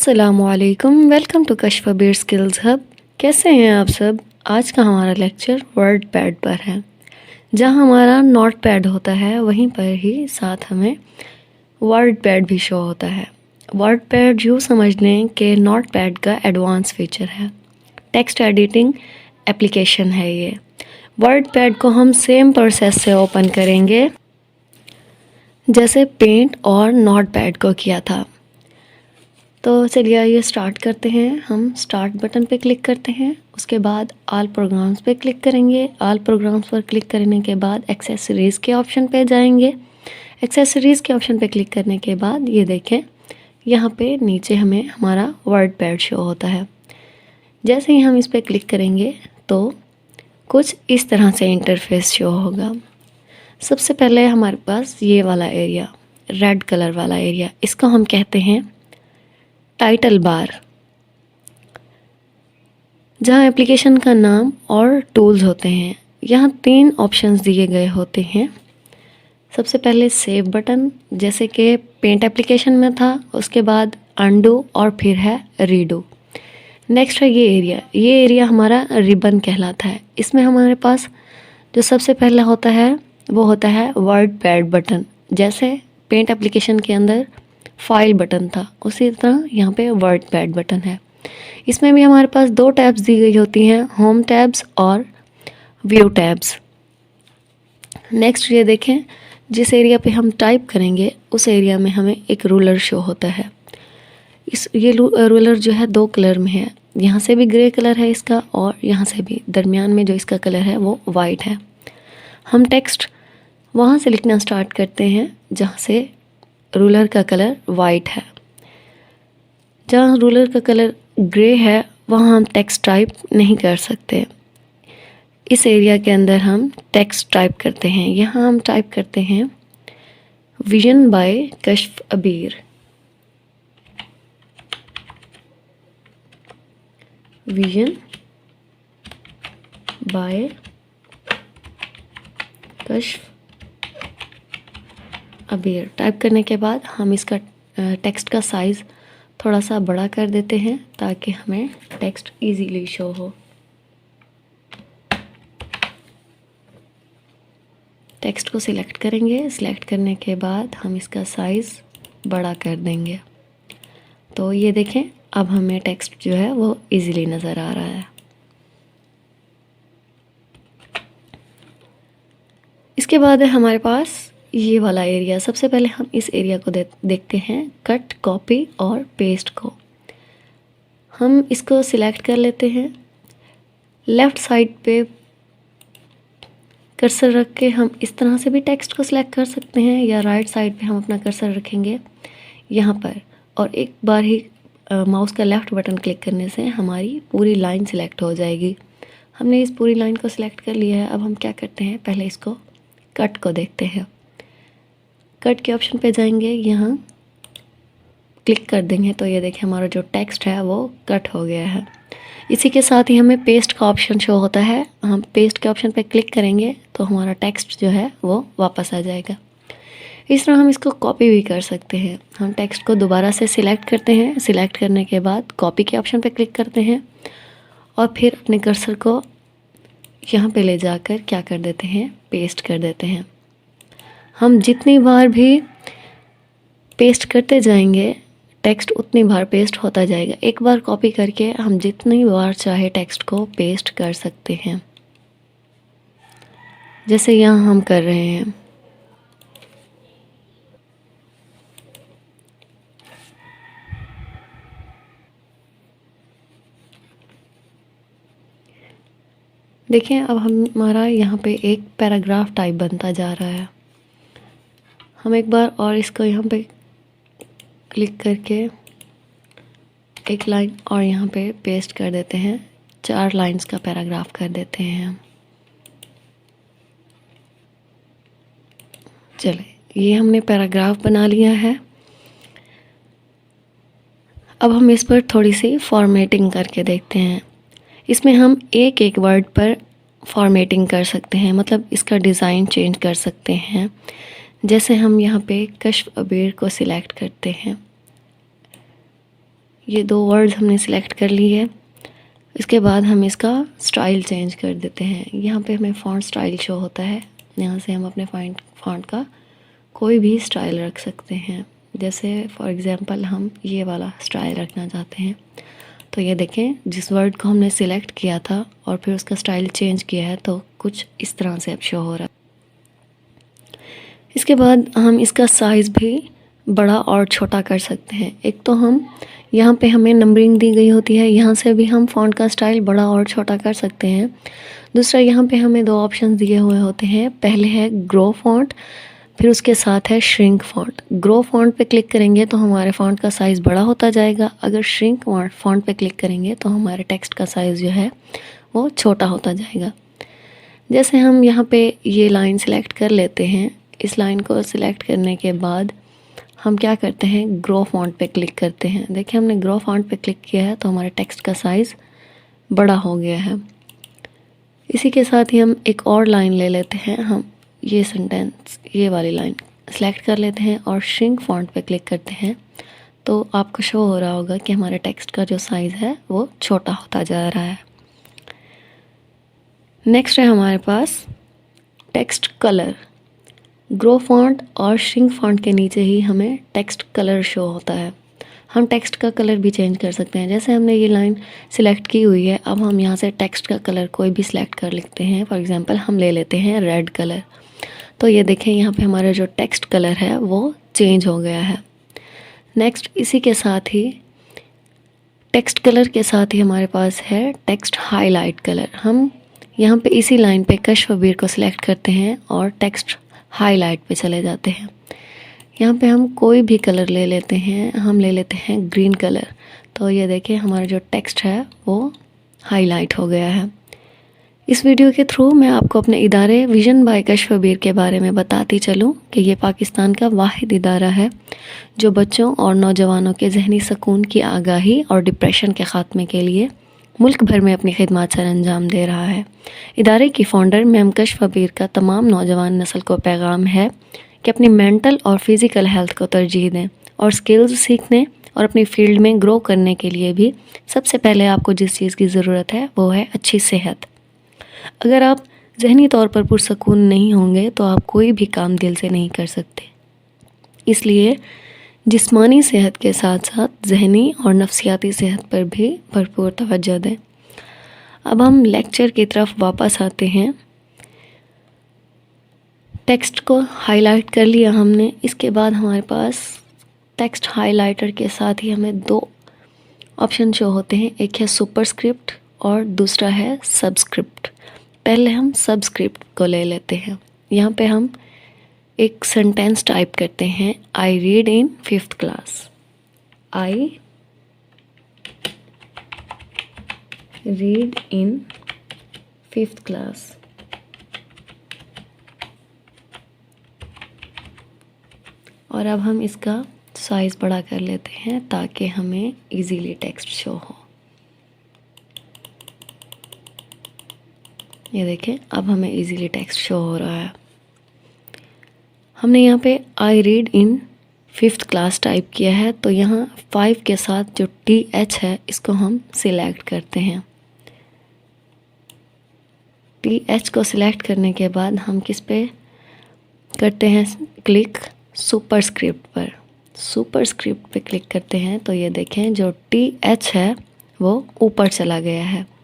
अस्सलामुअलैकुम, welcome to कश्फ अबीर skills hub. कैसे हैं आप सब। आज का हमारा लेक्चर वर्ड पैड पर है। जहां हमारा नोट पैड होता है वहीं पर ही साथ हमें वर्ड पैड भी शो होता है। वर्ड पैड यूँ समझ लें कि नोट पैड का एडवांस फीचर है, टेक्स्ट एडिटिंग एप्लीकेशन है ये। वर्ड पैड को हम सेम प्रोसेस से ओपन करेंगे जैसे पेंट और नोट पैड को किया था। तो चलिए ये स्टार्ट करते हैं। हम स्टार्ट बटन पे क्लिक करते हैं, उसके बाद ऑल प्रोग्राम्स पे क्लिक करेंगे। ऑल प्रोग्राम्स पर क्लिक करने के बाद एक्सेसरीज़ के ऑप्शन पे जाएंगे। एक्सेसरीज़ के ऑप्शन पे क्लिक करने के बाद ये देखें, यहाँ पे नीचे हमें हमारा वर्ड पैड शो होता है। जैसे ही हम इस पर क्लिक करेंगे तो कुछ इस तरह से इंटरफेस शो होगा। सबसे पहले हमारे पास ये वाला एरिया, रेड कलर वाला एरिया, इसको हम कहते हैं टाइटल बार, जहाँ एप्लीकेशन का नाम और टूल्स होते हैं। यहाँ 3 ऑप्शंस दिए गए होते हैं। सबसे पहले सेव बटन, जैसे कि पेंट एप्लीकेशन में था, उसके बाद अंडू और फिर है रीडू। नेक्स्ट है ये एरिया हमारा रिबन कहलाता है। इसमें हमारे पास जो सबसे पहला होता है वो होता है वर्ड पैड बटन। जैसे पेंट एप्लीकेशन के अंदर फाइल बटन था, उसी तरह यहाँ पे वर्ड पैड बटन है। इसमें भी हमारे पास 2 टैब्स दी गई होती हैं, होम टैब्स और व्यू टैब्स। नेक्स्ट ये देखें, जिस एरिया पे हम टाइप करेंगे उस एरिया में हमें एक रूलर शो होता है। ये रूलर जो है 2 कलर में है, यहाँ से भी ग्रे कलर है इसका और यहाँ से भी, दरमियान में जो इसका कलर है वो वाइट है। हम टेक्स्ट वहाँ से लिखना स्टार्ट करते हैं जहाँ से रूलर का कलर वाइट है। जहाँ रूलर का कलर ग्रे है वहाँ हम टेक्स्ट टाइप नहीं कर सकते। इस एरिया के अंदर हम टेक्स्ट टाइप करते हैं। यहाँ हम टाइप करते हैं विजन बाय कश्फ अबीर। विजन बाय कश्फ अबीर टाइप करने के बाद हम इसका टेक्स्ट का साइज़ थोड़ा सा बड़ा कर देते हैं ताकि हमें टेक्स्ट इजीली शो हो। टेक्स्ट को सिलेक्ट करेंगे, सिलेक्ट करने के बाद हम इसका साइज़ बड़ा कर देंगे। तो ये देखें, अब हमें टेक्स्ट जो है वो इजीली नज़र आ रहा है। इसके बाद है हमारे पास ये वाला एरिया। सबसे पहले हम इस एरिया को देखते हैं, कट, कॉपी और पेस्ट को। हम इसको सिलेक्ट कर लेते हैं। लेफ़्ट साइड पे कर्सर रख के हम इस तरह से भी टेक्स्ट को सिलेक्ट कर सकते हैं, या राइट साइड पे हम अपना कर्सर रखेंगे यहाँ पर, और एक बार ही माउस का लेफ़्ट बटन क्लिक करने से हमारी पूरी लाइन सिलेक्ट हो जाएगी। हमने इस पूरी लाइन को सिलेक्ट कर लिया है। अब हम क्या करते हैं, पहले इसको कट को देखते हैं। कट के ऑप्शन पे जाएंगे, यहाँ क्लिक कर देंगे तो ये देखिए हमारा जो टेक्स्ट है वो कट हो गया है। इसी के साथ ही हमें पेस्ट का ऑप्शन शो होता है। हम पेस्ट के ऑप्शन पे क्लिक करेंगे तो हमारा टेक्स्ट जो है वो वापस आ जाएगा। इस तरह हम इसको कॉपी भी कर सकते हैं। हम टेक्स्ट को दोबारा से सिलेक्ट करते हैं, सिलेक्ट करने के बाद कॉपी के ऑप्शन पे क्लिक करते हैं और फिर अपने कर्सर को यहाँ पे ले जाकर क्या कर देते हैं, पेस्ट कर देते हैं। हम जितनी बार भी पेस्ट करते जाएंगे टेक्स्ट उतनी बार पेस्ट होता जाएगा। एक बार कॉपी करके हम जितनी बार चाहे टेक्स्ट को पेस्ट कर सकते हैं, जैसे यहाँ हम कर रहे हैं। देखें, अब हमारा यहाँ पे एक पैराग्राफ टाइप बनता जा रहा है। हम एक बार और इसको यहाँ पे क्लिक करके एक लाइन और यहाँ पे पेस्ट कर देते हैं। 4 लाइंस का पैराग्राफ कर देते हैं हम। चले, ये हमने पैराग्राफ बना लिया है। अब हम इस पर थोड़ी सी फॉर्मेटिंग करके देखते हैं। इसमें हम एक एक वर्ड पर फॉर्मेटिंग कर सकते हैं, मतलब इसका डिज़ाइन चेंज कर सकते हैं। जैसे हम यहाँ पे कश्फ अबीर को सिलेक्ट करते हैं, ये 2 वर्ड्स हमने सिलेक्ट कर ली है। इसके बाद हम इसका स्टाइल चेंज कर देते हैं। यहाँ पे हमें फ़ॉन्ट स्टाइल शो होता है। यहाँ से हम अपने फ़ॉन्ट का कोई भी स्टाइल रख सकते हैं। जैसे फॉर एग्ज़ाम्पल हम ये वाला स्टाइल रखना चाहते हैं, तो ये देखें जिस वर्ड को हमने सिलेक्ट किया था और फिर उसका स्टाइल चेंज किया है तो कुछ इस तरह से अब शो हो रहा है। इसके बाद हम इसका साइज़ भी बड़ा और छोटा कर सकते हैं। एक तो हम यहाँ पे हमें नंबरिंग दी गई होती है, यहाँ से भी हम फ़ॉन्ट का स्टाइल बड़ा और छोटा कर सकते हैं। दूसरा, यहाँ पे हमें 2 ऑप्शन दिए हुए होते हैं। पहले है ग्रो फ़ॉन्ट, फिर उसके साथ है श्रिंक फ़ॉन्ट। ग्रो फ़ॉन्ट पे क्लिक करेंगे तो हमारे फ़ॉन्ट का साइज़ बड़ा होता जाएगा। अगर श्रिंक फ़ॉन्ट पे क्लिक करेंगे तो हमारे टेक्स्ट का साइज़ जो है वो छोटा होता जाएगा। जैसे हम यहाँ पे ये लाइन सिलेक्ट कर लेते हैं। इस लाइन को सिलेक्ट करने के बाद हम क्या करते हैं, ग्रो फ़ॉन्ट पे क्लिक करते हैं। देखिए हमने ग्रो फ़ॉन्ट पे क्लिक किया है तो हमारे टेक्स्ट का साइज़ बड़ा हो गया है। इसी के साथ ही हम एक और लाइन ले लेते हैं। हम ये सेंटेंस, ये वाली लाइन सेलेक्ट कर लेते हैं और श्रिंक फ़ॉन्ट पे क्लिक करते हैं तो आपको शो हो रहा होगा कि हमारे टेक्स्ट का जो साइज़ है वो छोटा होता जा रहा है। नेक्स्ट है हमारे पास टेक्स्ट कलर। ग्रो फ़ॉन्ट और श्रिंक फ़ॉन्ट के नीचे ही हमें टेक्स्ट कलर शो होता है। हम टेक्स्ट का कलर भी चेंज कर सकते हैं। जैसे हमने ये लाइन सिलेक्ट की हुई है, अब हम यहाँ से टेक्स्ट का कलर कोई भी सिलेक्ट कर लेते हैं। फॉर एग्ज़ाम्पल हम ले लेते हैं रेड कलर। तो ये देखें यहाँ पे हमारा जो टेक्स्ट कलर है वो चेंज हो गया है। नेक्स्ट, इसी के साथ ही टेक्स्ट कलर के साथ ही हमारे पास है टेक्स्ट हाईलाइट कलर। हम यहाँ पे इसी लाइन पे कश्फबीर को सिलेक्ट करते हैं और टेक्स्ट हाईलाइट पे चले जाते हैं। यहाँ पे हम कोई भी कलर ले लेते हैं। हम ले लेते हैं ग्रीन कलर। तो ये देखिए हमारा जो टेक्स्ट है वो हाईलाइट हो गया है। इस वीडियो के थ्रू मैं आपको अपने इदारे विज़न बाय कश्फबीर के बारे में बताती चलूँ कि ये पाकिस्तान का वाहिद इदारा है जो बच्चों और नौजवानों के ज़हनी सुकून की आगाही और डिप्रेशन के ख़ात्मे के लिए मुल्क भर में अपनी खिदमत सर अंजाम दे रहा है। इदारे की फ़ाउंडर मैम कश्फबीर का तमाम नौजवान नस्ल को पैगाम है कि अपनी मेंटल और फिज़िकल हेल्थ को तरजीह दें और स्किल्स सीखने और अपनी फ़ील्ड में ग्रो करने के लिए भी सबसे पहले आपको जिस चीज़ की ज़रूरत है वो है अच्छी सेहत। अगर आप ज़हनी तौर पर पुरसकून नहीं होंगे तो आप कोई भी काम दिल से नहीं कर सकते। इसलिए जिस्मानी सेहत के साथ साथ ज़हनी और नफ्सियाती सेहत पर भी भरपूर तवज्जो दें। अब हम लेक्चर की तरफ वापस आते हैं। टेक्स्ट को हाईलाइट कर लिया हमने। इसके बाद हमारे पास टेक्स्ट हाईलाइटर के साथ ही हमें 2 ऑप्शन शो होते हैं। एक है सुपरस्क्रिप्ट और दूसरा है सबस्क्रिप्ट। पहले हम सबस्क्रिप्ट को ले लेते हैं। यहाँ पे हम एक सेंटेंस टाइप करते हैं, I read in 5th class. I read in 5th class. और अब हम इसका साइज़ बड़ा कर लेते हैं ताकि हमें इजीली टेक्स्ट शो हो। ये देखें अब हमें इजीली टेक्स्ट शो हो रहा है। हमने यहाँ पे I read in 5th class type किया है तो यहाँ 5 के साथ जो TH है इसको हम सिलेक्ट करते हैं। TH को सिलेक्ट करने के बाद हम किस पे करते हैं क्लिक, सुपरस्क्रिप्ट पर। सुपरस्क्रिप्ट पे क्लिक करते हैं तो ये देखें जो TH है वो ऊपर चला गया है।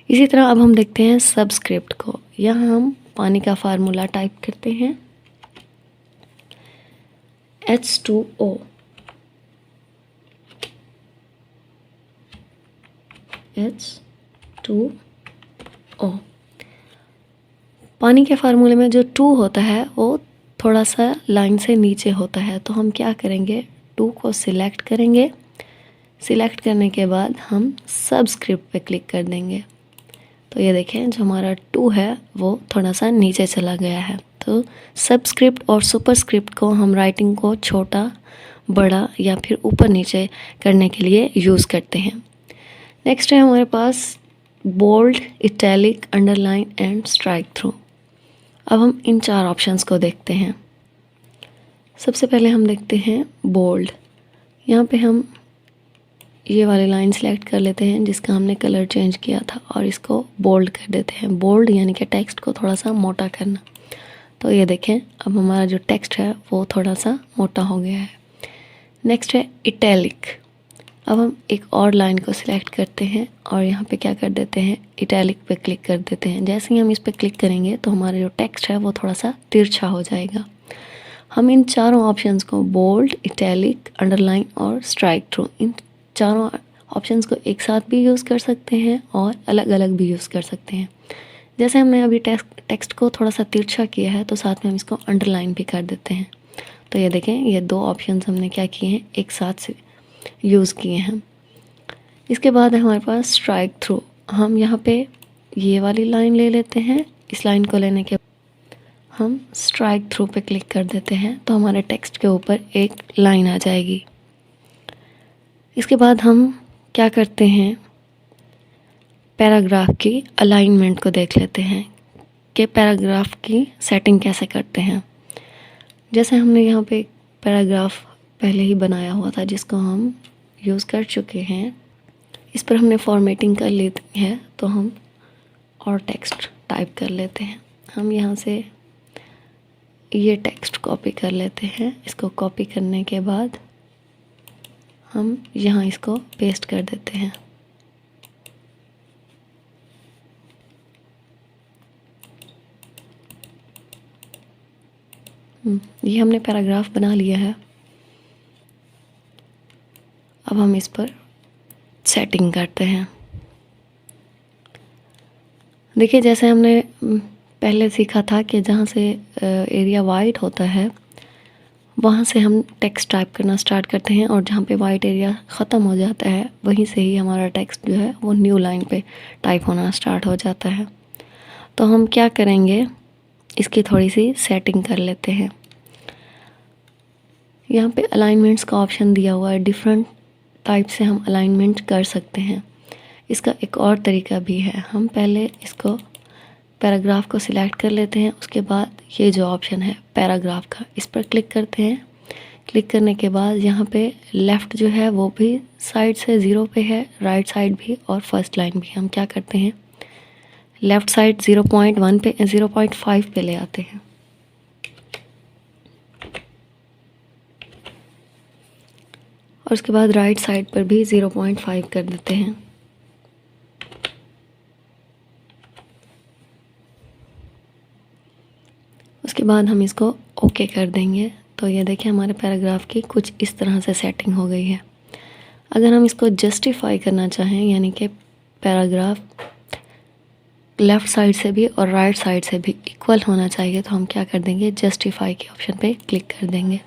इसी तरह अब हम देखते हैं सबस्क्रिप्ट को। यहाँ हम पानी का फार्मूला टाइप करते हैं, H2O। H2O। पानी के फार्मूले में जो 2 होता है वो थोड़ा सा लाइन से नीचे होता है, तो हम क्या करेंगे, 2 को सिलेक्ट करेंगे। सिलेक्ट करने के बाद हम सबस्क्रिप्ट पे क्लिक कर देंगे तो ये देखें जो हमारा 2 है वो थोड़ा सा नीचे चला गया है। तो सबस्क्रिप्ट और सुपरस्क्रिप्ट को हम राइटिंग को छोटा, बड़ा या फिर ऊपर नीचे करने के लिए यूज़ करते हैं। नेक्स्ट है हमारे पास bold, italic, underline and strike through. अब हम इन 4 ऑप्शंस को देखते हैं। सबसे पहले हम देखते हैं बोल्ड। यहाँ पे हम ये वाली लाइन सेलेक्ट कर लेते हैं जिसका हमने कलर चेंज किया था और इसको बोल्ड कर देते हैं। बोल्ड यानी कि टेक्स्ट को थोड़ा सा मोटा करना। तो ये देखें अब हमारा जो टेक्स्ट है वो थोड़ा सा मोटा हो गया है। नेक्स्ट है इटैलिक। अब हम एक और लाइन को सिलेक्ट करते हैं और यहाँ पे क्या कर देते हैं, इटैलिक पे क्लिक कर देते हैं। जैसे ही हम इस पर क्लिक करेंगे तो हमारा जो टेक्स्ट है वो थोड़ा सा तिरछा हो जाएगा। हम इन चारों ऑप्शंस को बोल्ड, इटैलिक, अंडरलाइन और स्ट्राइक थ्रू, इन चारों ऑप्शंस को एक साथ भी यूज़ कर सकते हैं और अलग अलग भी यूज़ कर सकते हैं। जैसे हमने अभी टेक्स्ट को थोड़ा सा तिरछा किया है तो साथ में हम इसको अंडरलाइन भी कर देते हैं। तो ये देखें ये दो ऑप्शंस हमने क्या किए हैं, एक साथ से यूज़ किए हैं। इसके बाद है हमारे पास स्ट्राइक थ्रू। हम यहाँ पे ये वाली लाइन ले लेते हैं। इस लाइन को लेने के हम स्ट्राइक थ्रू पे क्लिक कर देते हैं तो हमारे टेक्स्ट के ऊपर एक लाइन आ जाएगी। इसके बाद हम क्या करते हैं, पैराग्राफ की अलाइनमेंट को देख लेते हैं कि पैराग्राफ की सेटिंग कैसे करते हैं। जैसे हमने यहाँ पे एक पैराग्राफ पहले ही बनाया हुआ था जिसको हम यूज़ कर चुके हैं, इस पर हमने फॉर्मेटिंग कर ली है तो हम और टेक्स्ट टाइप कर लेते हैं। हम यहाँ से ये टेक्स्ट कॉपी कर लेते हैं। इसको कॉपी करने के बाद हम यहाँ इसको पेस्ट कर देते हैं। ये हमने पैराग्राफ बना लिया है। अब हम इस पर सेटिंग करते हैं। देखिए जैसे हमने पहले सीखा था कि जहाँ से एरिया वाइट होता है वहाँ से हम टेक्स्ट टाइप करना स्टार्ट करते हैं और जहाँ पे वाइट एरिया ख़त्म हो जाता है वहीं से ही हमारा टेक्स्ट जो है वो न्यू लाइन पे टाइप होना स्टार्ट हो जाता है। तो हम क्या करेंगे, इसकी थोड़ी सी सेटिंग कर लेते हैं। यहाँ पे अलाइनमेंट्स का ऑप्शन दिया हुआ है, डिफरेंट टाइप से हम अलाइनमेंट कर सकते हैं। इसका एक और तरीका भी है, हम पहले इसको पैराग्राफ को सिलेक्ट कर लेते हैं, उसके बाद ये जो ऑप्शन है पैराग्राफ का इस पर क्लिक करते हैं। क्लिक करने के बाद यहाँ पे लेफ़्ट जो है वो भी साइड से 0 पे है, राइट साइड भी और फर्स्ट लाइन भी। हम क्या करते हैं, लेफ़्ट साइड 0.1 पे 0.5 पे ले आते हैं। और उसके बाद राइट साइड पर भी 0.5 कर देते हैं। उसके बाद हम इसको ओके कर देंगे। तो ये देखिए हमारे पैराग्राफ की कुछ इस तरह से सेटिंग हो गई है। अगर हम इसको जस्टिफाई करना चाहें, यानी कि पैराग्राफ लेफ़्ट साइड से भी और राइट साइड से भी इक्वल होना चाहिए, तो हम क्या कर देंगे, जस्टिफाई के ऑप्शन पे क्लिक कर देंगे।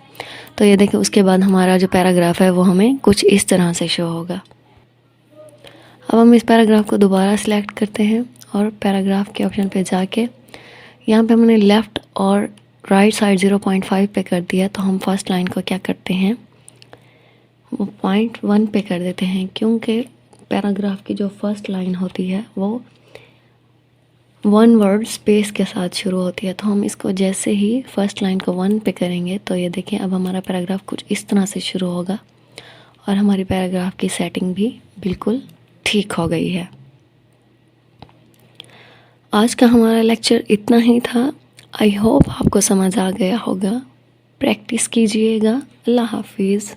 तो ये देखिए उसके बाद हमारा जो पैराग्राफ है वो हमें कुछ इस तरह से शो होगा। अब हम इस पैराग्राफ को दोबारा सिलेक्ट करते हैं और पैराग्राफ के ऑप्शन पे जाके यहाँ पे हमने लेफ़्ट और राइट साइड 0.5 पे कर दिया, तो हम फर्स्ट लाइन को क्या करते हैं, वो 0.1 पे कर देते हैं, क्योंकि पैराग्राफ की जो फर्स्ट लाइन होती है वो 1 वर्ड स्पेस के साथ शुरू होती है। तो हम इसको जैसे ही फर्स्ट लाइन को 1 पे करेंगे तो ये देखें अब हमारा पैराग्राफ कुछ इस तरह से शुरू होगा और हमारी पैराग्राफ की सेटिंग भी बिल्कुल ठीक हो गई है। आज का हमारा लेक्चर इतना ही था। आई होप आपको समझ आ गया होगा। प्रैक्टिस कीजिएगा। अल्लाह हाफिज़।